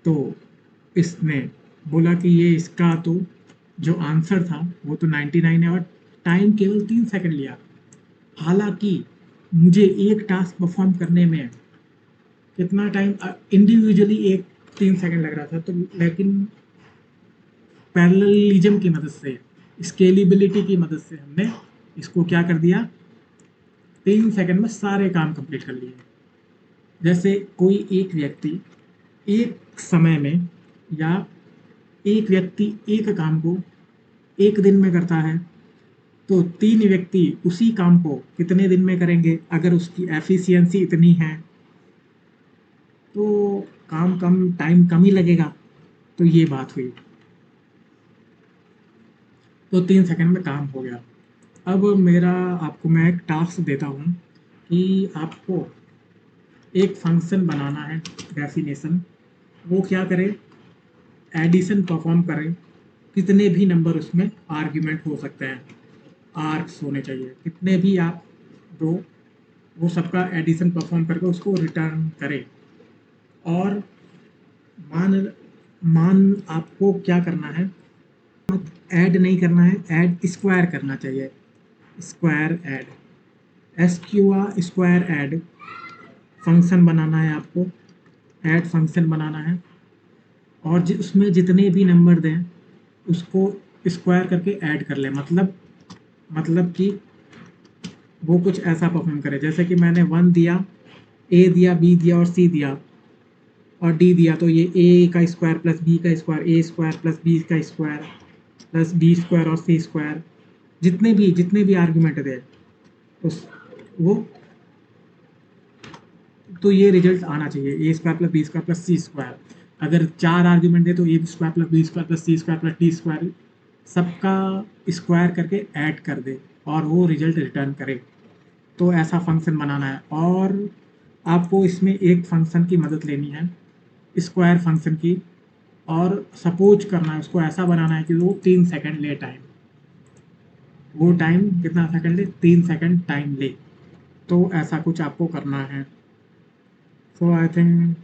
तो इसने बोला कि ये इसका तो जो आंसर था वो तो 99 है और टाइम केवल 3 सेकंड लिया। हालांकि मुझे एक टास्क परफॉर्म करने में कितना टाइम इंडिविजुअली एक 3 सेकंड लग रहा था, तो लेकिन पैरेललिज्म की मदद से, स्केलेबिलिटी की मदद से हमने इसको क्या कर दिया, 3 सेकंड में सारे काम कंप्लीट कर लिए। जैसे कोई एक व्यक्ति एक समय में या एक व्यक्ति एक काम को एक दिन में करता है, तो 3 व्यक्ति उसी काम को कितने दिन में करेंगे? अगर उसकी एफिशिएंसी इतनी है तो काम कम टाइम कम ही लगेगा। तो ये बात हुई, तो 3 सेकंड में काम हो गया। अब मेरा आपको मैं एक टास्क देता हूँ कि आपको एक फंक्शन बनाना है, डेफिनेशन। वो क्या करे, एडिशन परफॉर्म करे, कितने भी नंबर उसमें आर्ग्यूमेंट हो सकते हैं, आर्क्स होने चाहिए, कितने भी आप दो, वो सबका एडिशन परफॉर्म करके उसको रिटर्न करे। और मान मान आपको क्या करना है, ऐड नहीं करना है, ऐड स्क्वायर करना चाहिए, square add, square add function बनाना है आपको, ऐड फंक्शन बनाना है। और उसमें जितने भी नंबर दें उसको स्क्वायर करके ऐड कर ले, मतलब कि वो कुछ ऐसा परफॉर्म करे जैसे कि मैंने 1 दिया, ए दिया, बी दिया और सी दिया और डी दिया, तो ये ए का स्क्वायर प्लस बी का स्क्वायर, ए स्क्वायर प्लस बी का स्क्वायर प्लस बी स्क्वायर और सी स्क्वायर, जितने भी आर्गुमेंट दे उस वो, तो ये रिजल्ट आना चाहिए, A square plus B square plus C square. अगर 4 आर्गुमेंट दे तो A square plus B square plus C square plus D square, सबका स्क्वायर करके ऐड कर दे और वो रिजल्ट रिटर्न करे। तो ऐसा फंक्शन बनाना है। और आपको इसमें एक फंक्शन की मदद लेनी है, स्क्वायर फंक्शन की, और सपोज करना है उसको ऐसा बनाना है कि वो 3 सेकंड ले टाइम, वो टाइम कितना सेकंड ले, 3 सेकंड टाइम ले। तो ऐसा कुछ आपको करना है। सो आई थिंक,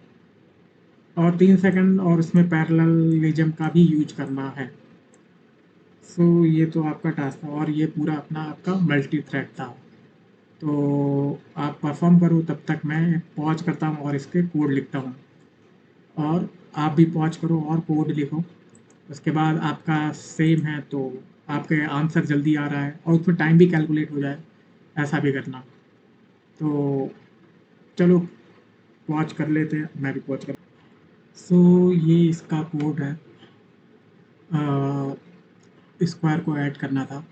और 3 सेकंड और इसमें पैरेललिज्म का भी यूज करना है। सो ये तो आपका टास्क था और ये पूरा अपना आपका मल्टी थ्रेड था। तो आप परफॉर्म करो, तब तक मैं पॉज करता हूँ और इसके कोड लिखता हूँ, और आप भी पॉज करो और कोड लिखो। उसके बाद आपका सेम है तो आपके आंसर जल्दी आ रहा है और उसमें टाइम भी कैलकुलेट हो जाए, ऐसा भी करना। तो चलो पॉज कर लेते हैं, मैं भी पॉज कर। सो ये इसका कोड है, स्क्वायर को ऐड करना था।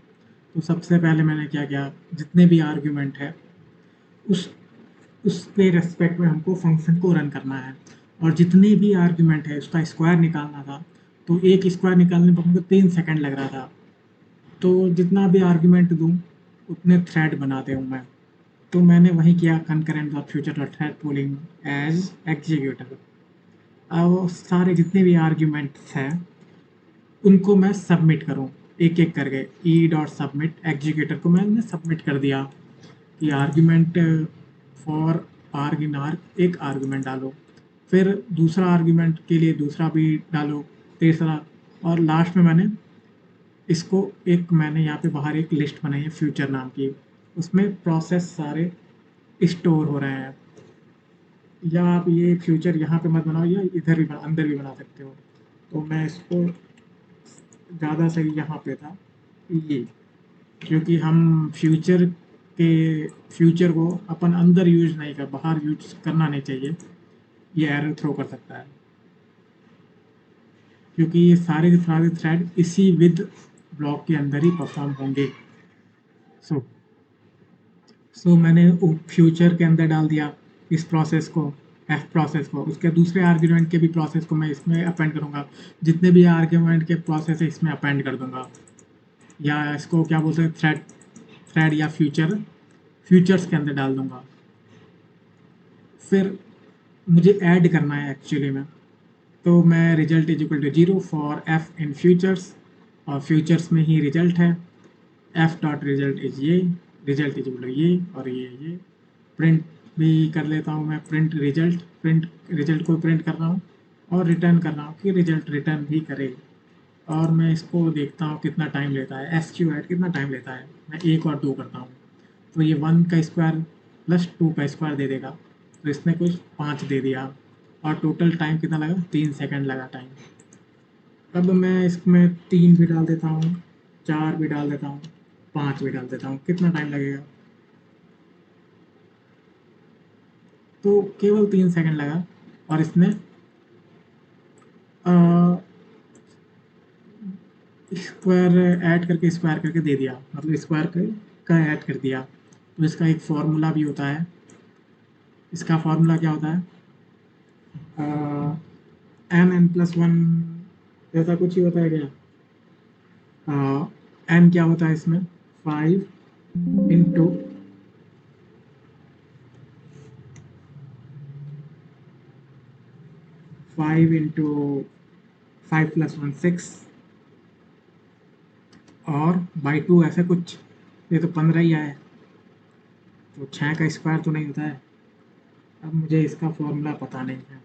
तो सबसे पहले मैंने क्या किया, जितने भी आर्ग्यूमेंट है उस उसके रेस्पेक्ट में हमको फंक्शन को रन करना है, और जितने भी आर्ग्यूमेंट है उसका स्क्वायर निकालना था। तो एक स्क्वायर निकालने पर हमको 3 सेकंड लग रहा था, तो जितना भी आर्ग्यूमेंट दूँ उतने थ्रेड बनाते हूँ मैं। तो मैंने वही किया, concurrent dot future dot thread pooling as executor. अब सारे जितने भी आर्ग्यूमेंट्स हैं उनको मैं सबमिट करूँ एक एक करके, ई डॉट सबमिट एग्जीक्यूटर को मैंने सबमिट कर दिया कि आर्ग्यूमेंट फॉर आर्ग इन आर्ग एक आर्ग्यूमेंट डालो, फिर दूसरा आर्ग्यूमेंट के लिए दूसरा भी डालो, तीसरा, और लास्ट में मैंने इसको मैंने यहाँ पे बाहर एक लिस्ट बनाई है फ्यूचर नाम की, उसमें प्रोसेस सारे स्टोर हो रहे हैं। या आप ये फ्यूचर यहाँ पे मत बनाओ, या इधर भी अंदर भी बना सकते हो। तो मैं इसको ज़्यादा सही यहाँ पे था ये, क्योंकि हम फ्यूचर को अपन अंदर यूज नहीं कर, बाहर यूज करना नहीं चाहिए, ये एरर थ्रो कर सकता है, क्योंकि ये सारे के सारे थ्रेड इसी विद ब्लॉक के अंदर ही परफॉर्म होंगे। सो मैंने फ्यूचर के अंदर डाल दिया, इस प्रोसेस को, एफ प्रोसेस को, उसके दूसरे आर्ग्यूमेंट के भी प्रोसेस को मैं इसमें अपेंड करूँगा। जितने भी आर्ग्यूमेंट के प्रोसेस है इसमें अपेंड कर दूंगा, या इसको क्या बोलते हैं, थ्रेड या फ्यूचर्स के अंदर डाल दूंगा। फिर मुझे ऐड करना है एक्चुअली में, तो मैं result is equal to 0 for F in futures, और फ्यूचर्स में ही रिजल्ट है, एफ डॉट रिजल्ट इज ये, रिजल्ट इज इक्वल टू ये और ये प्रिंट भी कर लेता हूँ मैं, प्रिंट रिजल्ट को प्रिंट कर रहा हूँ और रिटर्न कर रहा हूँ कि रिजल्ट रिटर्न भी करे। और मैं इसको देखता हूँ कितना टाइम लेता है, एस क्यू ऐड कितना टाइम लेता है। मैं 1 और 2 करता हूँ, तो ये 1 का स्क्वायर प्लस 2 का स्क्वायर दे देगा, तो इसने कुछ 5 दे दिया, और टोटल टाइम कितना लगा, 3 सेकंड लगा टाइम। अब मैं इसमें 3 भी डाल देता हूँ, 4 भी डाल देता हूँ, 5 भी डाल देता हूँ, कितना टाइम लगेगा, तो केवल 3 सेकंड लगा। और इसने स्क्वायर ऐड करके स्क्वायर करके दे दिया, मतलब स्क्वायर का ऐड कर दिया। तो इसका एक फार्मूला भी होता है, इसका फार्मूला क्या होता है, n+1 ऐसा कुछ ही होता है क्या, n क्या होता है इसमें, 5 इंटू 5+1 6 और बाई 2 ऐसे कुछ, ये तो 15 ही है, तो 6 का स्क्वायर तो नहीं होता है। अब मुझे इसका फॉर्मूला पता नहीं है,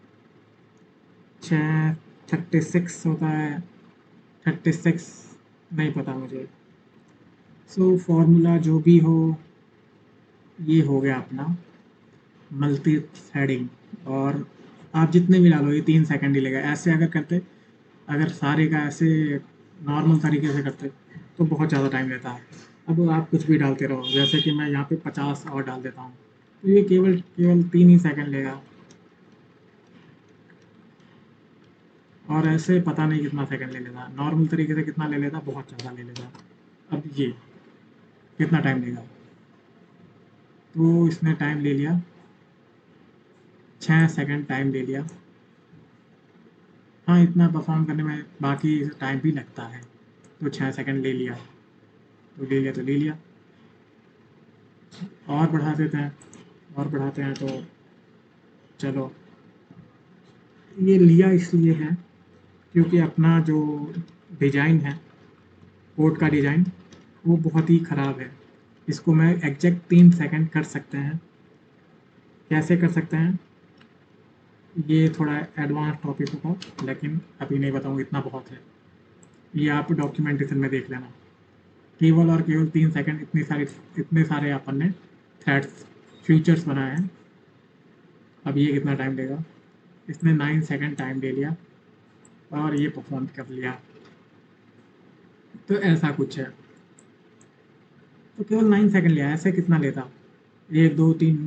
36 होता है, 36 नहीं पता मुझे। सो फॉर्मूला जो भी हो, ये हो गया अपना मल्टी थ्रेडिंग। और आप जितने भी डालो ये 3 सेकंड ही लेगा। ऐसे अगर करते, अगर सारे का ऐसे नॉर्मल तरीके से करते तो बहुत ज़्यादा टाइम लेता है। अब आप कुछ भी डालते रहो, जैसे कि मैं यहाँ पे 50 और डाल देता हूँ, तो ये केवल 3 ही सेकंड लेगा, और ऐसे पता नहीं कितना सेकंड ले लेता, नॉर्मल तरीके से कितना ले लेता, बहुत ज़्यादा ले लेता। अब ये कितना टाइम लेगा, तो इसने टाइम ले लिया 6 सेकंड टाइम ले लिया। हाँ, इतना परफॉर्म करने में बाकी टाइम भी लगता है, तो 6 सेकंड ले लिया, तो ले लिया। और बढ़ा देते हैं, और बढ़ाते हैं, तो चलो, ये लिया इसलिए है क्योंकि अपना जो डिज़ाइन है, कोड का डिज़ाइन, वो बहुत ही ख़राब है। इसको मैं एग्जैक्ट 3 सेकंड कर सकते हैं। कैसे कर सकते हैं, ये थोड़ा एडवांस टॉपिक होगा, लेकिन अभी नहीं बताऊँगा, इतना बहुत है। ये आप डॉक्यूमेंटेशन में देख लेना। केवल और केवल 3 सेकंड, इतने सारे अपन ने थ्रेड्स फ्यूचर्स बनाए हैं। अब ये कितना टाइम लेगा, इसने 9 सेकंड टाइम ले लिया और ये परफॉर्म कर लिया। तो ऐसा कुछ है, तो केवल 9 सेकंड लिया, ऐसे कितना लेता, 1 2 3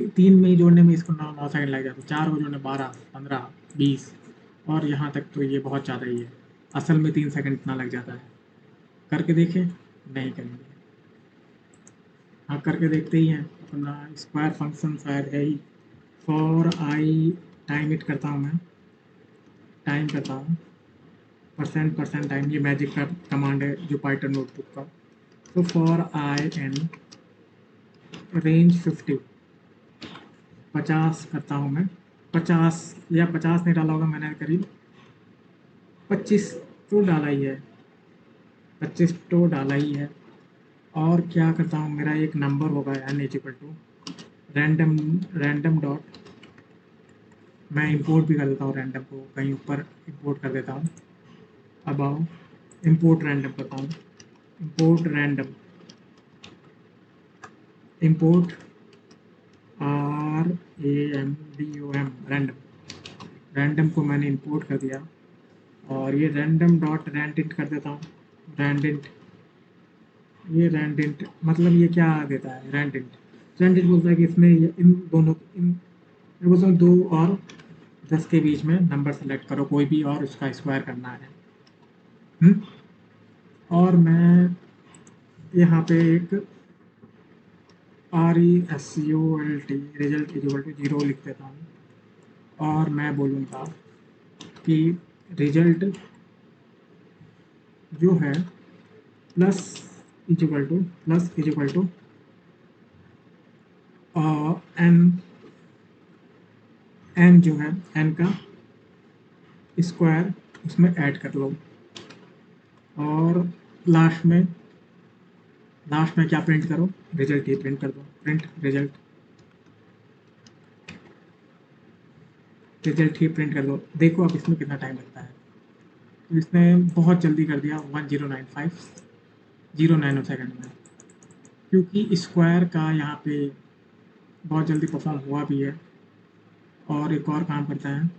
3 में ही जोड़ने में इसको 9 सेकंड लग जाता, 4 को जोड़ने 12 15 20, और यहाँ तक तो ये बहुत ज़्यादा ही है। असल में 3 सेकंड इतना लग जाता है। करके देखें, नहीं करेंगे, हाँ करके देखते ही हैं। अपना स्क्वायर फंक्शन शायद है ही, फॉर आई टाइम इट करता हूँ मैं, टाइम करता हूँ परसेंट टाइम, ये मैजिक का कमांड है जो पाइथन नोटबुक का। तो फॉर आई एन रेंज 50 करता हूँ मैं, 50 या 50 नहीं डाला होगा मैंने, करीब 25 तो डाला ही है, 25 तो डाला ही है। और क्या करता हूँ, मेरा एक नंबर होगा n equal to random dot, मैं इंपोर्ट भी कर देता हूँ रैंडम को, कहीं ऊपर इंपोर्ट कर देता हूँ, अबाउट इंपोर्ट रैंडम करता हूँ, import random, import RANDOM random को मैंने इंपोर्ट कर दिया। और ये रैंडम डॉट रैंडिंट कर देता हूँ, रैंडिंट, ये रैंडिंट मतलब ये क्या देता है, रैंडिंट बोलता है कि इसमें इन दोनों, मैं बोलता हूँ 2 और 10 के बीच में नंबर सेलेक्ट करो कोई भी, और उसका स्क्वायर करना है। और मैं यहाँ पे एक RESULT रिजल्ट इक्वल टू 0 लिख देता हूँ और मैं बोलूँगा कि रिजल्ट जो है प्लस इक्वल टू एन जो है एन का स्क्वायर उसमें ऐड कर लो और लास्ट में क्या प्रिंट करो, रिजल्ट ही प्रिंट कर दो, प्रिंट रिजल्ट ही प्रिंट कर दो। देखो अब इसमें कितना टाइम लगता है, तो इसने बहुत जल्दी कर दिया 1095 सेकेंड में, क्योंकि स्क्वायर का यहाँ पे बहुत जल्दी परफॉर्म हुआ भी है। और एक और काम करता है,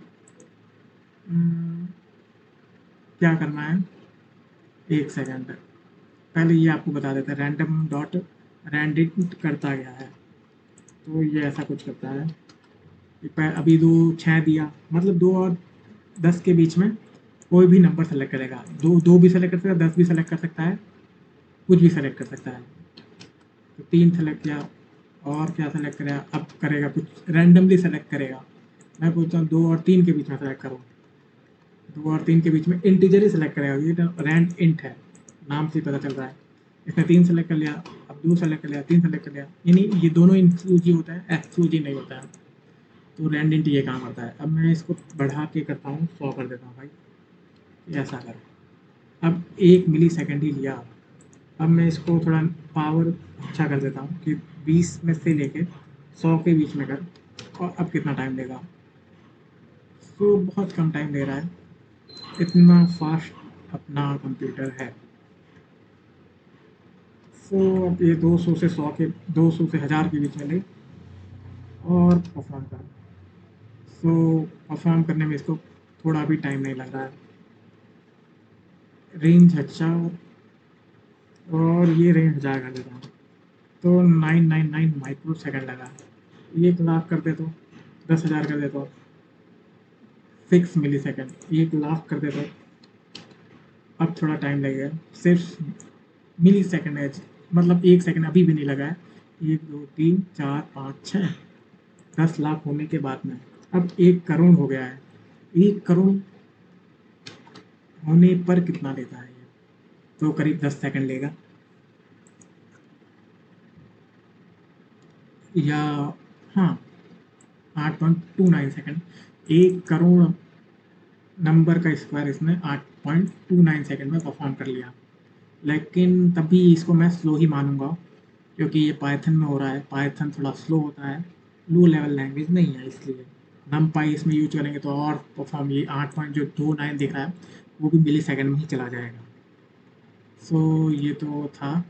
क्या करना है, 1 सेकेंड पहले ये आपको बता देता है, रैंडम डॉट रैंडिट करता गया है, तो ये ऐसा कुछ करता है। अभी 6 दिया, मतलब 2 और 10 के बीच में कोई भी नंबर सेलेक्ट करेगा, 2 भी सेलेक्ट कर सकता है, 10 भी सेलेक्ट कर सकता है, कुछ भी सेलेक्ट कर सकता है। तो 3 सेलेक्ट किया, और क्या सेलेक्ट करेगा, अब करेगा कुछ रैंडमली सेलेक्ट करेगा। मैं पूछता हूँ 2 और 3 के बीच में सेलेक्ट करो, 2 और 3 के बीच में इंटीजर ही सेलेक्ट करेगा, ये तो रैंड इंट है, नाम से पता चल रहा है। इसने 3 सेलेक्ट कर लिया, अब 2 सेलेक्ट कर लिया, 3 सेलेक्ट कर लिया, यानी ये दोनों इंक्लूसिव होता है, एक्सक्लूसिव नहीं होता है। तो रैंड इंट ये काम करता है। अब मैं इसको बढ़ा के करता हूँ, 100 कर देता हूँ भाई, ऐसा कर। अब 1 मिली सेकेंड ही लिया। अब मैं इसको थोड़ा पावर अच्छा कर देता हूँ कि 20 में से लेके 100 के बीच में कर, और अब कितना टाइम लेगा, तो बहुत कम टाइम ले रहा है, इतना फास्ट अपना कंप्यूटर है। सो अब ये 200 से 100 के 200 से 1000 के बीच में ले और परफॉर्म कर। सो परफॉर्म करने में इसको थोड़ा भी टाइम नहीं लग रहा है, रेंज अच्छा, और ये रेंज 1000 कर देता हूँ तो 999 माइक्रो सेकेंड लगा। 1,00,000 कर दे तो 10,000 कर दे तो 6 मिली सेकेंड, 1,00,000 कर दे तो अब थोड़ा टाइम लगेगा, सिर्फ मिली सेकेंड है, मतलब 1 सेकेंड अभी भी नहीं लगा है। 1 2 3 4 5 6 10 लाख होने के बाद में अब 1 करोड़ हो गया है। 1 करोड़ होने पर कितना लेता है ये, तो करीब 10 सेकंड लेगा, या हाँ 8.29 सेकंड। 1 करोड़ नंबर का स्क्वायर इसने 8.29 सेकंड में परफॉर्म कर लिया। लेकिन तभी इसको मैं स्लो ही मानूंगा, क्योंकि ये पाइथन में हो रहा है, पाइथन थोड़ा स्लो होता है, लो लेवल लैंग्वेज नहीं है, इसलिए नमपाई इसमें यूज करेंगे तो और परफॉर्म, ये 8.29 दिख रहा है वो भी मिली सेकेंड में ही चला जाएगा। सो ये तो था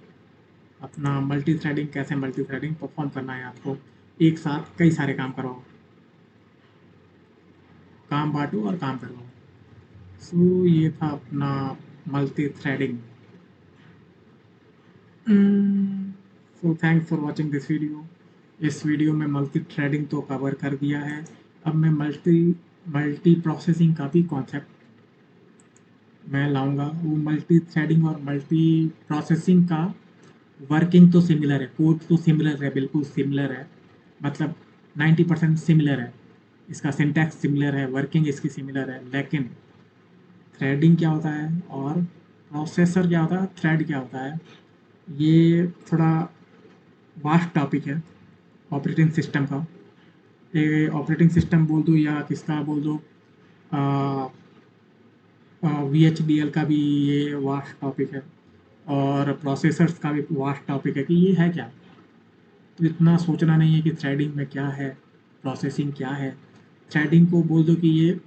अपना मल्टी थ्रेडिंग, कैसे मल्टी थ्रेडिंग परफॉर्म करना है आपको, एक साथ कई सारे काम करवाओ, काम बांटो और काम करवाओ। सो ये था अपना multi threading. So thanks for watching this video. इस वीडियो में मल्टी थ्रेडिंग तो कवर कर दिया है, अब मैं मल्टी मल्टी प्रोसेसिंग का भी कॉन्सेप्ट मैं लाऊंगा। वो मल्टी थ्रेडिंग और मल्टी प्रोसेसिंग का वर्किंग तो सिमिलर है, कोड तो सिमिलर है, बिल्कुल सिमिलर है, मतलब 90% सिमिलर है, इसका सिंटैक्स सिमिलर है, वर्किंग इसकी सिमिलर है, लेकिन थ्रेडिंग क्या होता है और प्रोसेसर क्या होता है, थ्रेड क्या होता है, ये थोड़ा वास्ट टॉपिक है ऑपरेटिंग सिस्टम का। ये ऑपरेटिंग सिस्टम बोल दो या किसका बोल दो, VHDL का भी ये वास्ट टॉपिक है, और प्रोसेसर्स का भी वास्ट टॉपिक है कि ये है क्या। तो इतना सोचना नहीं है कि थ्रेडिंग में क्या है, प्रोसेसिंग क्या है। थ्रेडिंग को बोल दो कि ये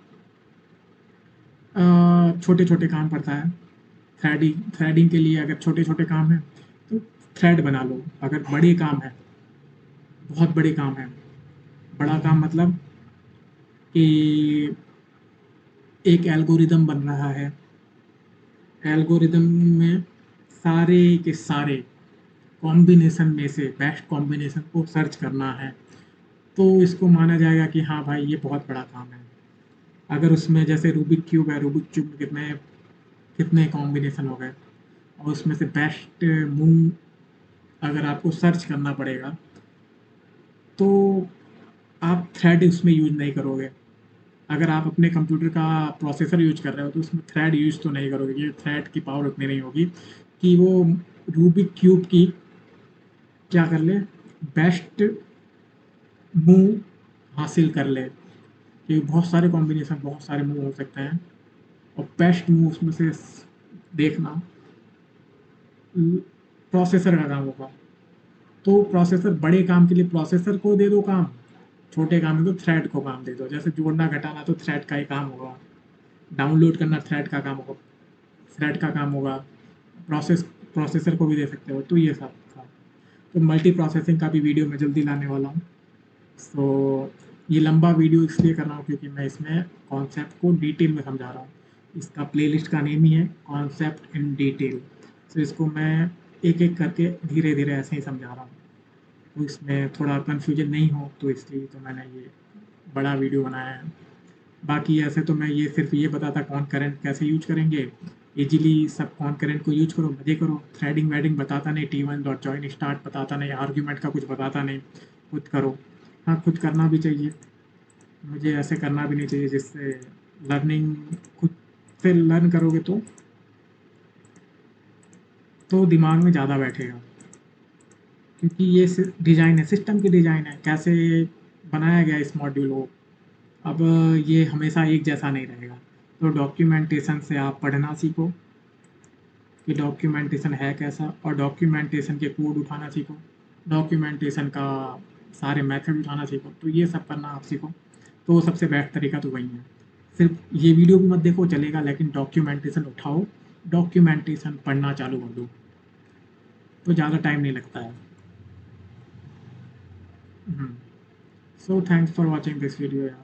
छोटे छोटे काम करता है। थ्रेडिंग के लिए अगर छोटे छोटे काम हैं तो थ्रेड बना लो, अगर बड़े काम है, बहुत बड़े काम है, बड़ा काम मतलब कि एक एल्गोरिदम बन रहा है, एल्गोरिदम में सारे के सारे कॉम्बिनेशन में से बेस्ट कॉम्बिनेशन को सर्च करना है, तो इसको माना जाएगा कि हाँ भाई ये बहुत बड़ा काम है। अगर उसमें जैसे रूबिक क्यूब है, रूबिक क्यूब में कितने कितने कॉम्बिनेशन हो गए, और उसमें से बेस्ट मूव अगर आपको सर्च करना पड़ेगा तो आप थ्रेड उसमें यूज़ नहीं करोगे। अगर आप अपने कंप्यूटर का प्रोसेसर यूज़ कर रहे हो तो उसमें थ्रेड यूज़ तो नहीं करोगे, ये थ्रेड की पावर उतनी नहीं होगी कि वो रूबिक क्यूब की क्या कर ले, बेस्ट मूव हासिल कर ले। कि बहुत सारे कॉम्बिनेशन, बहुत सारे मूव हो सकते हैं और बेस्ट मूव उसमें से देखना प्रोसेसर का काम होगा। तो प्रोसेसर, बड़े काम के लिए प्रोसेसर को दे दो काम, छोटे काम में तो थ्रेड को काम दे दो। जैसे जोड़ना घटाना तो थ्रेड का ही काम होगा, डाउनलोड करना थ्रेड का काम होगा, थ्रेड का काम होगा। प्रोसेसर को भी दे सकते हो, तो ये सब था। तो मल्टी प्रोसेसिंग का भी वीडियो मैं जल्दी लाने वाला हूँ। तो ये लंबा वीडियो इसलिए कर रहा हूँ क्योंकि मैं इसमें कॉन्सेप्ट को डिटेल में समझा रहा हूँ। इसका प्लेलिस्ट का नेम ही है कॉन्सेप्ट इन डिटेल। तो इसको मैं एक एक करके धीरे धीरे ऐसे ही समझा रहा हूँ, तो इसमें थोड़ा कन्फ्यूजन नहीं हो, तो इसलिए तो मैंने ये बड़ा वीडियो बनाया है। बाकी ऐसे तो मैं ये सिर्फ ये बताता कौन करंट कैसे यूज करेंगे, इजीली सब कौन करंट को यूज करो, मजे करो। थ्रेडिंग वेडिंग बताता नहीं, T1 डॉट जॉइन स्टार्ट बताता नहीं, आर्ग्यूमेंट का कुछ बताता नहीं, खुद करो। हाँ, खुद करना भी चाहिए, मुझे ऐसे करना भी नहीं चाहिए, जिससे लर्निंग खुद से लर्न करोगे तो दिमाग में ज़्यादा बैठेगा। क्योंकि ये डिज़ाइन है, सिस्टम की डिज़ाइन है, कैसे बनाया गया इस मॉड्यूल को। अब ये हमेशा एक जैसा नहीं रहेगा। तो डॉक्यूमेंटेशन से आप पढ़ना सीखो कि डॉक्यूमेंटेशन है कैसा, और डॉक्यूमेंटेशन के कोड उठाना सीखो, डॉक्यूमेंटेशन का सारे मेथड उठाना सीखो। तो ये सब करना आप सीखो, तो सबसे बेस्ट तरीका तो वही है। सिर्फ ये वीडियो भी मत देखो चलेगा, लेकिन डॉक्यूमेंटेशन उठाओ, डॉक्यूमेंटेशन पढ़ना चालू कर दो, तो ज़्यादा टाइम नहीं लगता है। So thanks for watching this video यार।